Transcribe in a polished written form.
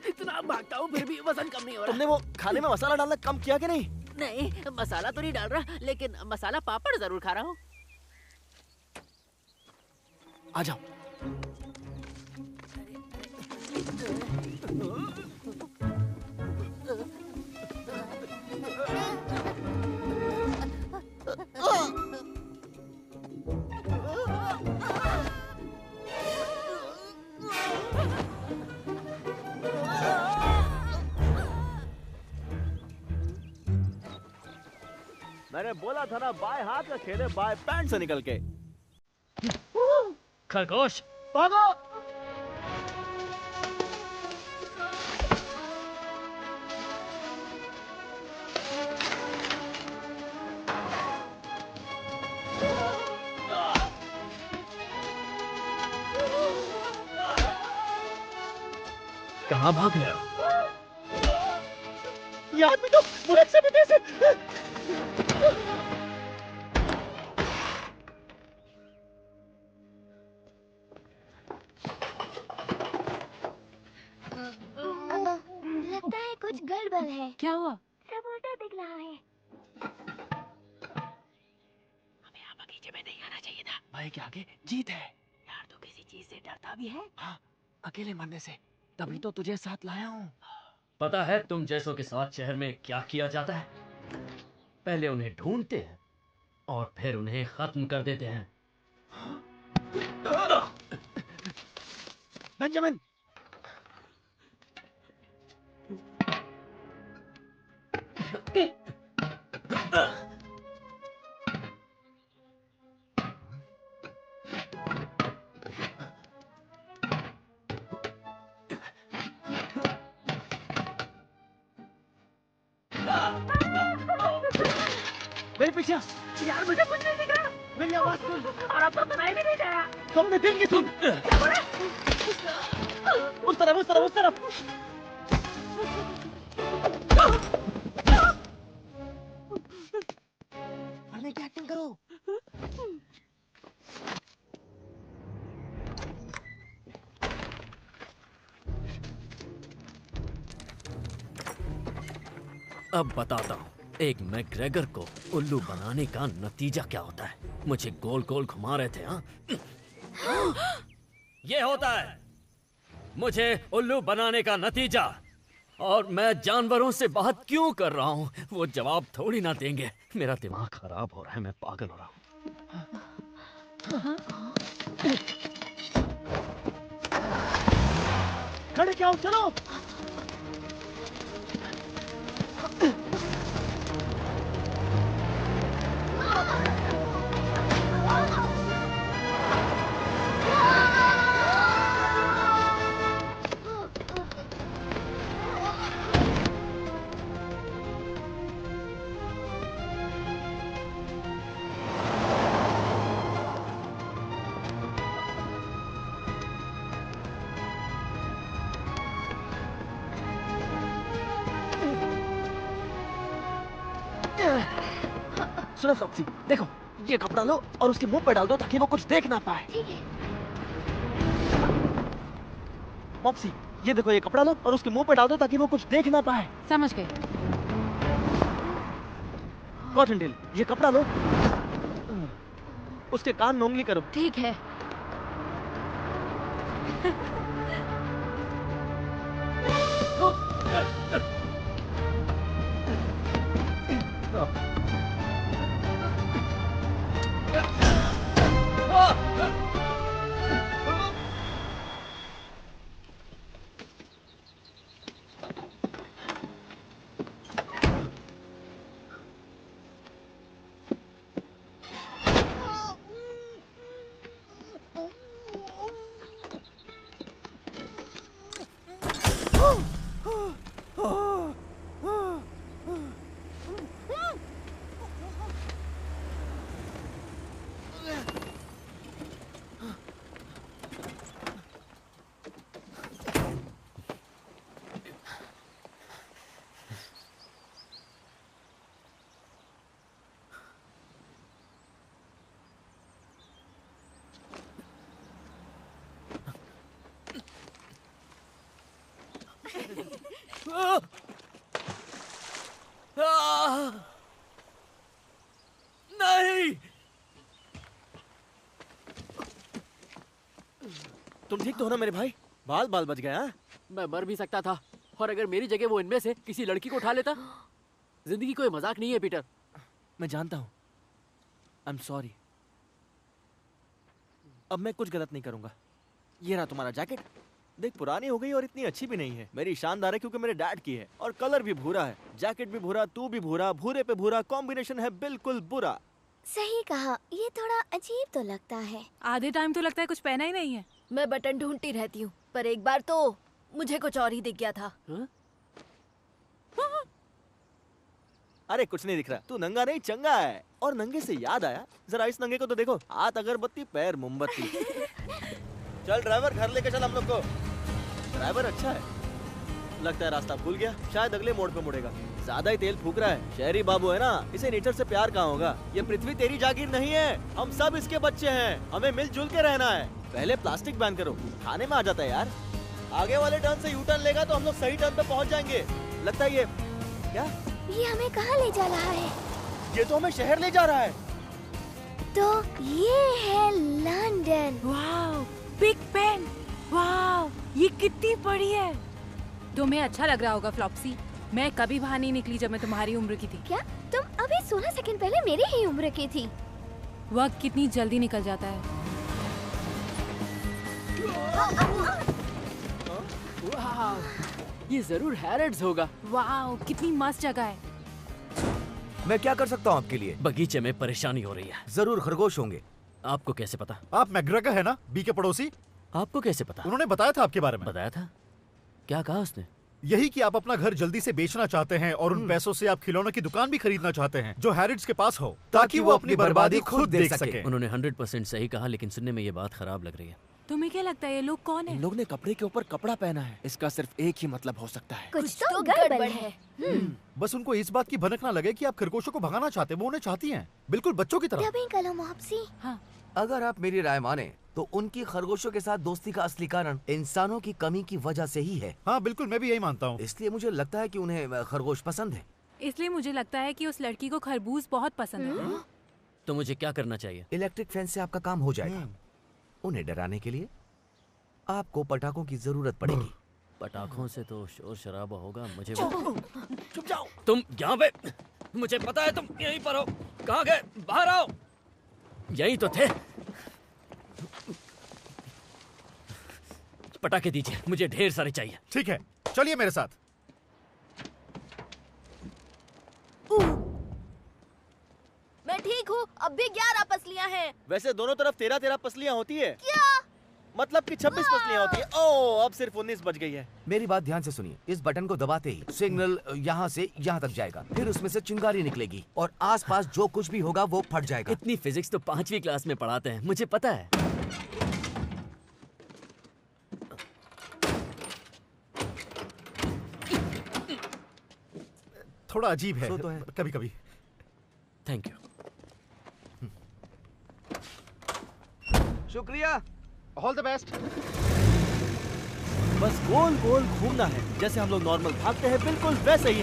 इतना भागता हूँ फिर भी वजन कम नहीं हो रहा। तुमने वो खाने में मसाला डालना कम किया कि नहीं? नहीं, मसाला तो नहीं डाल रहा, लेकिन मसाला पापड़ जरूर खा रहा हूँ। आ जाओ। मैंने बोला था ना, बाएं हाथ का खेल है, बाएं पैंट से निकल के। खरगोश भागो। कहाँ भाग गया? ये आदमी तो बुलेट से भी तेज है। लगता है कुछ गड़बड़ है। क्या हुआ? सब उल्टा दिख रहा है। हमें यहाँ बगीचे में नहीं आना चाहिए था। भाई के आगे जीत है। यार तू किसी चीज से डरता भी है? हाँ, अकेले मरने से। तभी तो तुझे साथ लाया हूँ। पता है तुम जैसों के साथ शहर में क्या किया जाता है? पहले उन्हें ढूंढते हैं और फिर उन्हें खत्म कर देते हैं। बेंजामिन, मेरे पीछे। यार मुझे कुछ नहीं दिख रहा। मेरी आवाज सुन। और अब तो सुनाई भी नहीं दे रहा। तुमने दिल की सुन। उस तरफ, उस तरफ, उस तरफ। मरने की एक्टिंग करो। अब बताता हूँ एक मैग्रेगर को उल्लू बनाने का नतीजा क्या होता है। मुझे गोल गोल घुमा रहे थे। हाँ, ये होता है मुझे उल्लू बनाने का नतीजा। और मैं जानवरों से बात क्यों कर रहा हूँ वो जवाब थोड़ी ना देंगे। मेरा दिमाग खराब हो रहा है, मैं पागल हो रहा हूँ। खड़े क्या हो, चलो। सुनो फॉक्सी, देखो ये कपड़ा लो और उसके मुंह पे डाल दो ताकि वो कुछ देख ना पाए। ठीक है। मॉप्सी, ये देखो ये कपड़ा लो और उसके मुंह पे डाल दो ताकि वो कुछ देख ना पाए। समझ गए। कॉटनटेल, ये कपड़ा लो, उसके कान में उंगली करो। ठीक है। नहीं। तुम ठीक तो हो ना मेरे भाई? बाल बाल बच गया। मैं मर भी सकता था, और अगर मेरी जगह वो इनमें से किसी लड़की को उठा लेता। जिंदगी कोई मजाक नहीं है पीटर। मैं जानता हूँ। I am sorry. अब मैं कुछ गलत नहीं करूंगा। ये रहा तुम्हारा जैकेट। देख, पुरानी हो गई और इतनी अच्छी भी नहीं है। मेरी शानदार है क्योंकि मेरे डैड की है, और कलर भी भूरा है। जैकेट भी भूरा, तू भी भूरा, भूरे पे भूरा, कॉम्बिनेशन है बिल्कुल बुरा। सही कहा, ये थोड़ा अजीब तो लगता है। आधे टाइम तो लगता है कुछ पहना ही नहीं है। मैं बटन ढूंढती रहती हूँ, पर एक बार तो मुझे कुछ और ही दिख गया था। अरे कुछ नहीं दिख रहा, तू नंगा नहीं चंगा है। और नंगे से याद आया, जरा इस नंगे को तो देखो, हाथ अगरबत्ती पैर मोमबत्ती। चल ड्राइवर, घर लेके चल हम लोग को। ड्राइवर अच्छा है, लगता है रास्ता भूल गया, शायद अगले मोड़ पे मुड़ेगा। ज्यादा ही तेल फूक रहा है। शहरी बाबू है ना, इसे नेचर से प्यार कहाँ होगा। ये पृथ्वी तेरी जागीर नहीं है, हम सब इसके बच्चे हैं। हमें मिलजुल के रहना है। पहले प्लास्टिक बैन करो, खाने में आ जाता है यार। आगे वाले टर्न से यू टर्न लेगा तो हम लोग सही टर्न पे पहुंच जाएंगे। लगता है ये क्या, ये हमें कहाँ ले जा रहा है? ये तो हमें शहर ले जा रहा है। तो ये है London. Wow, big Ben. Wow, ये कितनी बड़ी है। तुम्हें अच्छा लग रहा होगा फ्लॉप्सी। मैं कभी बाहर नहीं निकली जब मैं तुम्हारी उम्र की थी। क्या तुम अभी 16 सेकंड पहले मेरी ही उम्र की थी? वक्त कितनी जल्दी निकल जाता है। वाह, ये जरूर हैरड्स होगा। वाओ, कितनी मस्त जगह है। मैं क्या कर सकता हूँ आपके लिए? बगीचे में परेशानी हो रही है। जरूर खरगोश होंगे। आपको कैसे पता? आप मैग्रेगर है ना, बी के पड़ोसी? आपको कैसे पता? उन्होंने बताया था आपके बारे में। बताया था? क्या कहा उसने? यही कि आप अपना घर जल्दी से बेचना चाहते हैं और उन पैसों से आप खिलौनों की दुकान भी खरीदना चाहते हैं जो हैरिड्स के पास हो, ताकि वो अपनी बर्बादी खुद देख सके। उन्होंने 100% सही कहा, लेकिन सुनने में ये बात खराब लग रही है। तुम्हें क्या लगता है ये लोग कौन इन है? लोग ने कपड़े के ऊपर कपड़ा पहना है। इसका सिर्फ एक ही मतलब हो सकता है, कुछ तो गड़बड़ है। बस उनको इस बात की भनक ना लगे कि आप खरगोशों को भगाना चाहते, वो उन्हें चाहती हैं, बिल्कुल बच्चों की तरह। डबिंग करो मॉप्सी। हाँ, अगर आप मेरी राय माने तो उनकी खरगोशों के साथ दोस्ती का असली कारण इंसानों की कमी की वजह से ही है। हाँ बिल्कुल, मैं भी यही मानता हूँ। इसलिए मुझे लगता है कि उन्हें खरगोश पसंद है। इसलिए मुझे लगता है कि उस लड़की को खरबूज बहुत पसंद है। तो मुझे क्या करना चाहिए? इलेक्ट्रिक फेंस से आपका काम हो जाएगा। उन्हें डराने के लिए आपको पटाखों की जरूरत पड़ेगी। पटाखों से तो शोर शराबा होगा। मुझे चुप जाओ। तुम यहाँ पे, मुझे पता है तुम यहीं पर हो। कहाँ गए? बाहर आओ। यहीं तो थे। पटाखे दीजिए, मुझे ढेर सारे चाहिए। ठीक है, चलिए मेरे साथ। मैं ठीक हूँ, अब भी 11 पसलियाँ हैं। वैसे दोनों तरफ 13-13 पसलियां होती है। क्या? मतलब कि 26 पसलियां होती है। ओह, अब सिर्फ 19 बच गई है। मेरी बात ध्यान से सुनिए। इस बटन को दबाते ही सिग्नल यहाँ से यहाँ तक जाएगा, फिर उसमें से चिंगारी निकलेगी और आसपास जो कुछ भी होगा वो फट जाएगा। इतनी फिजिक्स तो 5वीं क्लास में पढ़ाते हैं, मुझे पता है। थोड़ा अजीब है, तो है। कभी कभी। Thank you. शुक्रिया। All the best. बस गोल गोल घूमना है, जैसे हम लोग नॉर्मल भागते हैं, बिल्कुल वैसे ही।